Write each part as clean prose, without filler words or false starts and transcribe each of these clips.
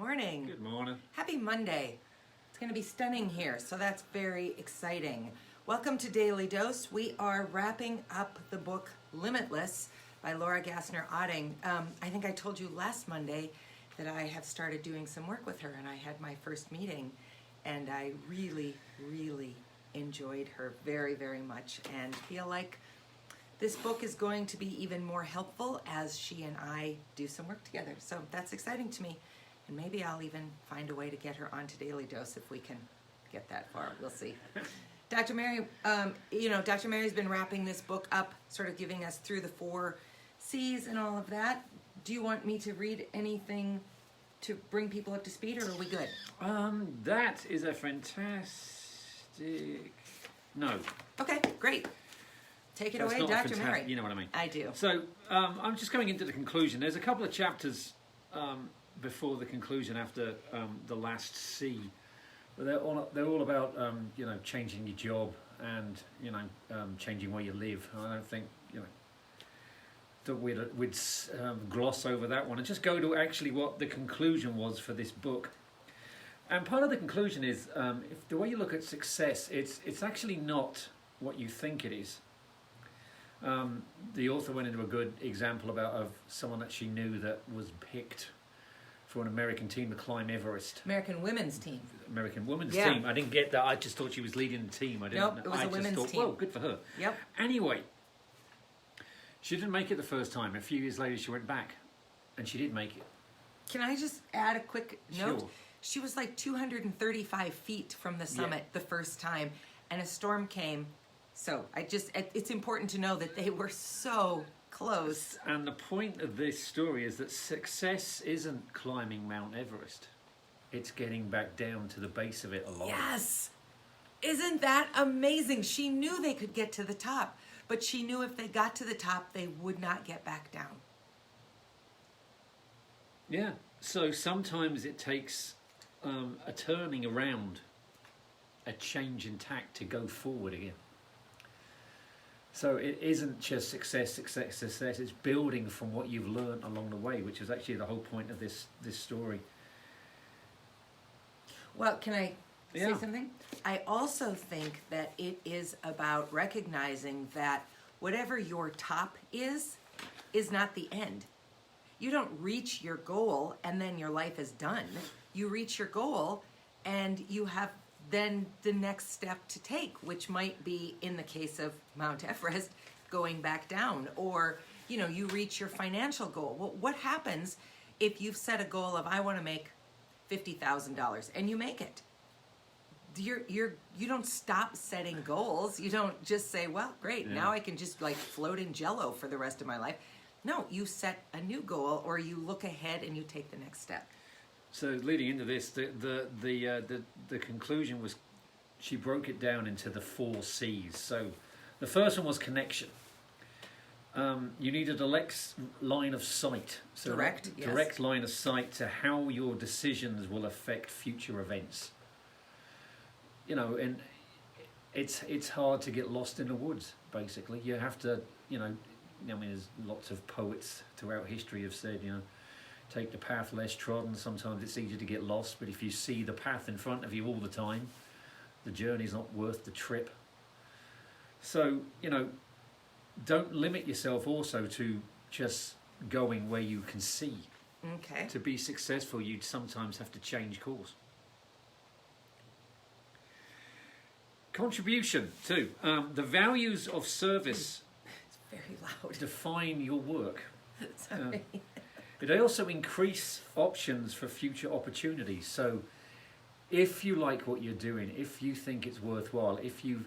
morning. Good morning. Happy Monday. It's going to be stunning here, so that's very exciting. Welcome to Daily Dose. We are wrapping up the book Limitless by Laura Gassner-Otting. I think I told you last Monday that I have started doing some work with her, and I had my first meeting, and I really enjoyed her very, very much, and feel like this book is going to be even more helpful as she and I do some work together. So that's exciting to me. And maybe I'll even find a way to get her onto Daily Dose if we can get that far. We'll see. Dr. Mary, Dr. Mary's been wrapping this book up, sort of giving us through the 4 C's and all of that. Do you want me to read anything to bring people up to speed, or are we good? That is a fantastic... No. Okay, great. Take it That's away, not Dr. Mary. You know what I mean. I do. So I'm just going into the conclusion. There's a couple of chapters before the conclusion after the last C. But they're all about changing your job and changing where you live. I don't think that we'd gloss over that one and just go to actually what the conclusion was for this book. And part of the conclusion is if the way you look at success, it's actually not what you think it is. The author went into a good example of someone that she knew that was picked for an American team to climb Everest. American women's team. American women's team. I didn't get that. I just thought she was leading the team. Nope, it was a women's team. Well, good for her. Yep. Anyway, she didn't make it the first time. A few years later, she went back, and she did make it. Can I just add a quick note? Sure. She was like 235 feet from the summit the first time, and a storm came. So it's important to know that they were so close. And the point of this story is that success isn't climbing Mount Everest. It's getting back down to the base of it alive. Yes! Isn't that amazing? She knew they could get to the top, but she knew if they got to the top, they would not get back down. Yeah. So sometimes it takes a turning around, a change in tack to go forward again. So it isn't just success. It's building from what you've learned along the way, which is actually the whole point of this story. Well, can I say something? I also think that it is about recognizing that whatever your top is not the end. You don't reach your goal and then your life is done. You reach your goal and you have then the next step to take, which might be, in the case of Mount Everest, going back down, or you reach your financial goal. Well, what happens if you've set a goal of I want to make $50,000 and you make it? You don't stop setting goals. You don't just say, well, great, now I can just like float in Jello for the rest of my life. No, you set a new goal, or you look ahead and you take the next step. So leading into this, the conclusion was she broke it down into the 4 C's. So the first one was connection. You need a direct line of sight. So direct line of sight to how your decisions will affect future events. And it's hard to get lost in the woods. Basically, you have to. There's lots of poets throughout history have said, take the path less trodden. Sometimes it's easier to get lost, but if you see the path in front of you all the time, the journey's not worth the trip. So, don't limit yourself also to just going where you can see. Okay. To be successful, you sometimes have to change course. Contribution, too. The values of service very loud. define your work. Sorry. But they also increase options for future opportunities. So if you like what you're doing, if you think it's worthwhile, if you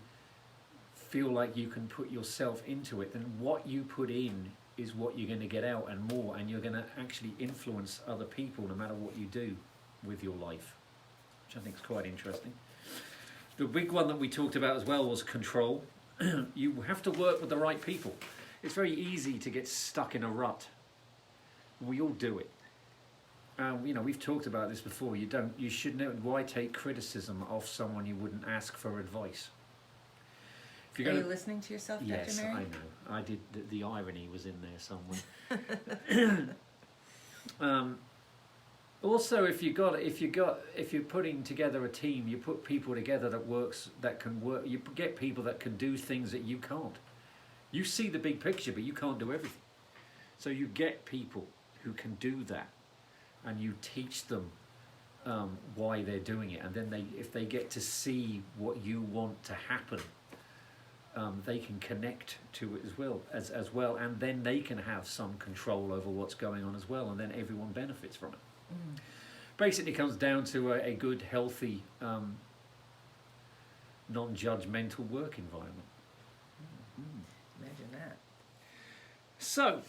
feel like you can put yourself into it, then what you put in is what you're going to get out and more, and you're going to actually influence other people no matter what you do with your life, which I think is quite interesting. The big one that we talked about as well was control. You have to work with the right people. It's very easy to get stuck in a rut. We all do it. We've talked about this before. You should know why take criticism off someone you wouldn't ask for advice. Are you listening to yourself, Dr. Yes, Mary? I know. I did. The irony was in there somewhere. Also, if you're putting together a team, you put people together that can work. You get people that can do things that you can't. You see the big picture, but you can't do everything. So you get people who can do that, and you teach them why they're doing it, and then if they get to see what you want to happen, they can connect to it as well, and then they can have some control over what's going on as well, and then everyone benefits from it. Basically comes down to a good, healthy, non-judgmental work environment. Imagine that. So,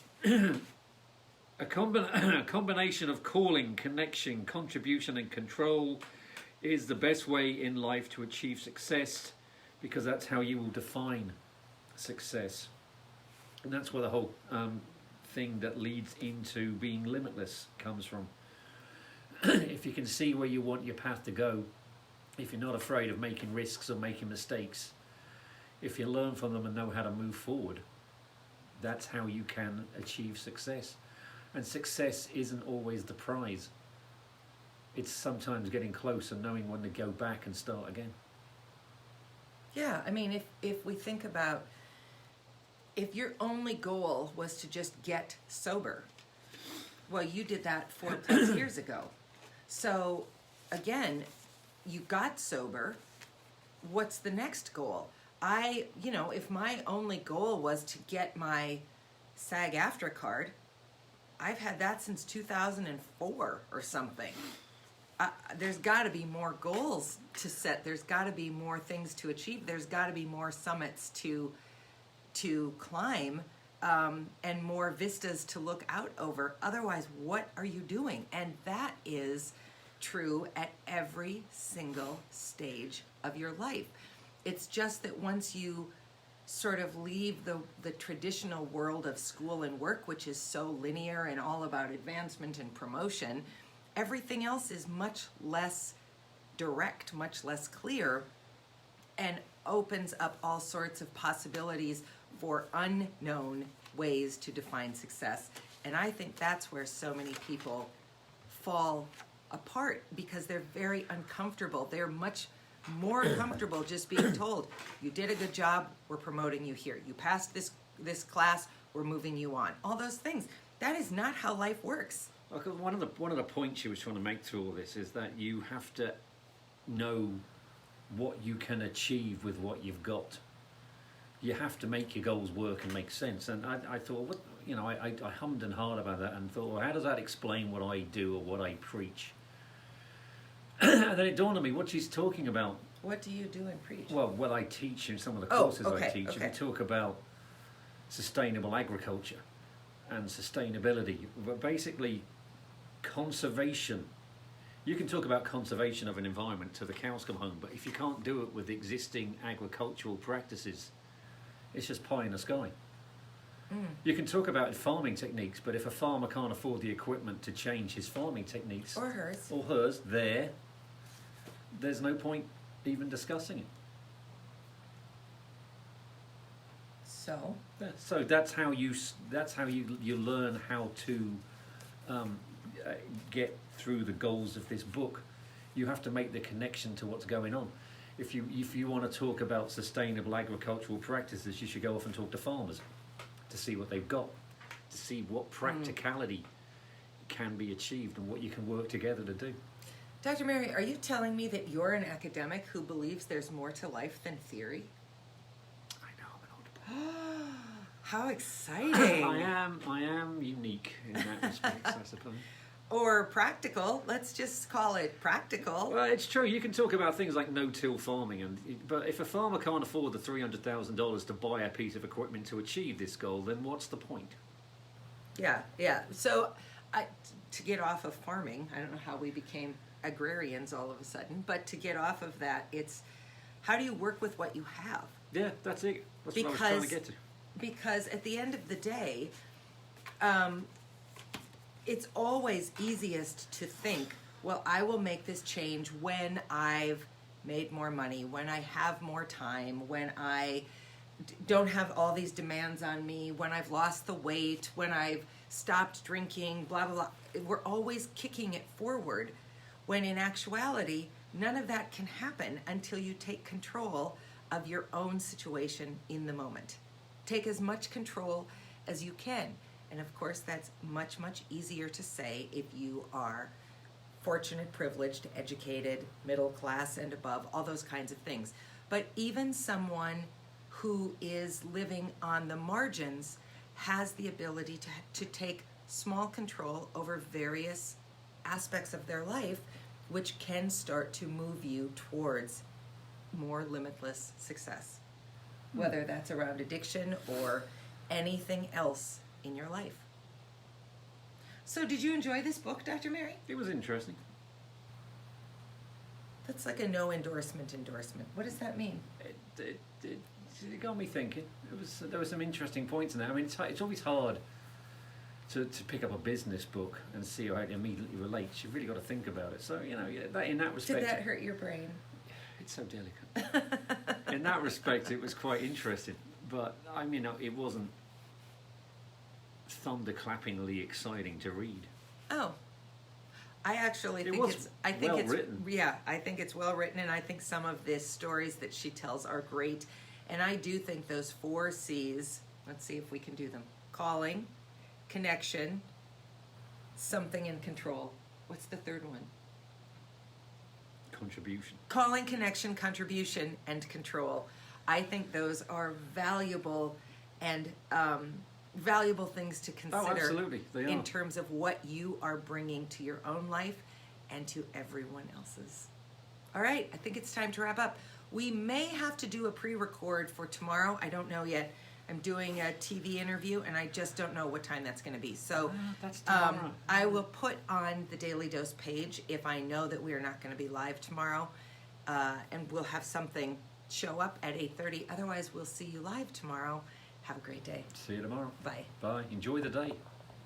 a combination of calling, connection, contribution and control is the best way in life to achieve success, because that's how you will define success. And that's where the whole thing that leads into being limitless comes from. If you can see where you want your path to go, if you're not afraid of making risks or making mistakes, if you learn from them and know how to move forward, that's how you can achieve success. And success isn't always the prize. It's sometimes getting close and knowing when to go back and start again. Yeah, I mean, if we think about, if your only goal was to just get sober, well, you did that 4+ years ago. So, again, you got sober. What's the next goal? If my only goal was to get my SAG-AFTRA card, I've had that since 2004 or something. There's got to be more goals to set. There's got to be more things to achieve. There's got to be more summits to climb, and more vistas to look out over. Otherwise, what are you doing? And that is true at every single stage of your life. It's just that once you sort of leave the traditional world of school and work, which is so linear and all about advancement and promotion, everything else is much less direct, much less clear, and opens up all sorts of possibilities for unknown ways to define success. And I think that's where so many people fall apart, because they're very uncomfortable. They're much more comfortable just being told, you did a good job, we're promoting you here. You passed this class, we're moving you on. All those things. That is not how life works. One of the points she was trying to make through all this is that you have to know what you can achieve with what you've got. You have to make your goals work and make sense. And I thought, I hummed and hawed about that and thought, well, how does that explain what I do or what I preach? And then it dawned on me what she's talking about. What do you do and preach? Well, what I teach in some of the courses I teach, okay. we talk about sustainable agriculture and sustainability, but basically conservation. You can talk about conservation of an environment till the cows come home, but if you can't do it with existing agricultural practices, it's just pie in the sky. You can talk about farming techniques, but if a farmer can't afford the equipment to change his farming techniques, or hers, there's no point even discussing it. So that's how you learn how to get through the goals of this book. You have to make the connection to what's going on. If you want to talk about sustainable agricultural practices, you should go off and talk to farmers to see what they've got, to see what practicality can be achieved and what you can work together to do. Dr. Mary, are you telling me that you're an academic who believes there's more to life than theory? I know, I'm an old boy. How exciting! I am unique in that respect, I suppose. Or practical. Let's just call it practical. Well, it's true. You can talk about things like no-till farming, but if a farmer can't afford the $300,000 to buy a piece of equipment to achieve this goal, then what's the point? Yeah. So, to get off of farming, I don't know how we became agrarians all of a sudden, but to get off of that, it's how do you work with what you have? Yeah, that's it. That's what I was trying to get to. Because at the end of the day, it's always easiest to think, well, I will make this change when I've made more money, when I have more time, when I don't have all these demands on me, when I've lost the weight, when I've stopped drinking, blah, blah, blah. we're always kicking it forward, when in actuality, none of that can happen until you take control of your own situation in the moment. Take as much control as you can. And of course, that's much, much easier to say if you are fortunate, privileged, educated, middle class and above, all those kinds of things. But even someone who is living on the margins has the ability to take small control over various aspects of their life, which can start to move you towards more limitless success, whether that's around addiction or anything else in your life. So did you enjoy this book, Dr. Mary? It was interesting. That's like a no endorsement. What does that mean? It got me thinking. There were some interesting points in there. I mean, it's always hard to pick up a business book and see how it immediately relates. You've really got to think about it. So, you know, in that respect... Did that hurt your brain? It's so delicate. In that respect, it was quite interesting. But, I mean, it wasn't thunderclappingly exciting to read. Oh. I actually think I think well it's written. Yeah, I think it's well written, and I think some of the stories that she tells are great. And I do think those 4 C's, let's see if we can do them. Calling, connection, something, and control. What's the third one? Contribution. Calling, connection, contribution, and control. I think those are valuable and valuable things to consider. Oh, absolutely. They are. In terms of what you are bringing to your own life and to everyone else's. All right, I think it's time to wrap up. We may have to do a pre-record for tomorrow. I don't know yet. I'm doing a TV interview, and I just don't know what time that's going to be. So that's tomorrow. I will put on the Daily Dose page if I know that we are not going to be live tomorrow, and we'll have something show up at 8:30. Otherwise, we'll see you live tomorrow. Have a great day. See you tomorrow. Bye. Bye. Enjoy the day.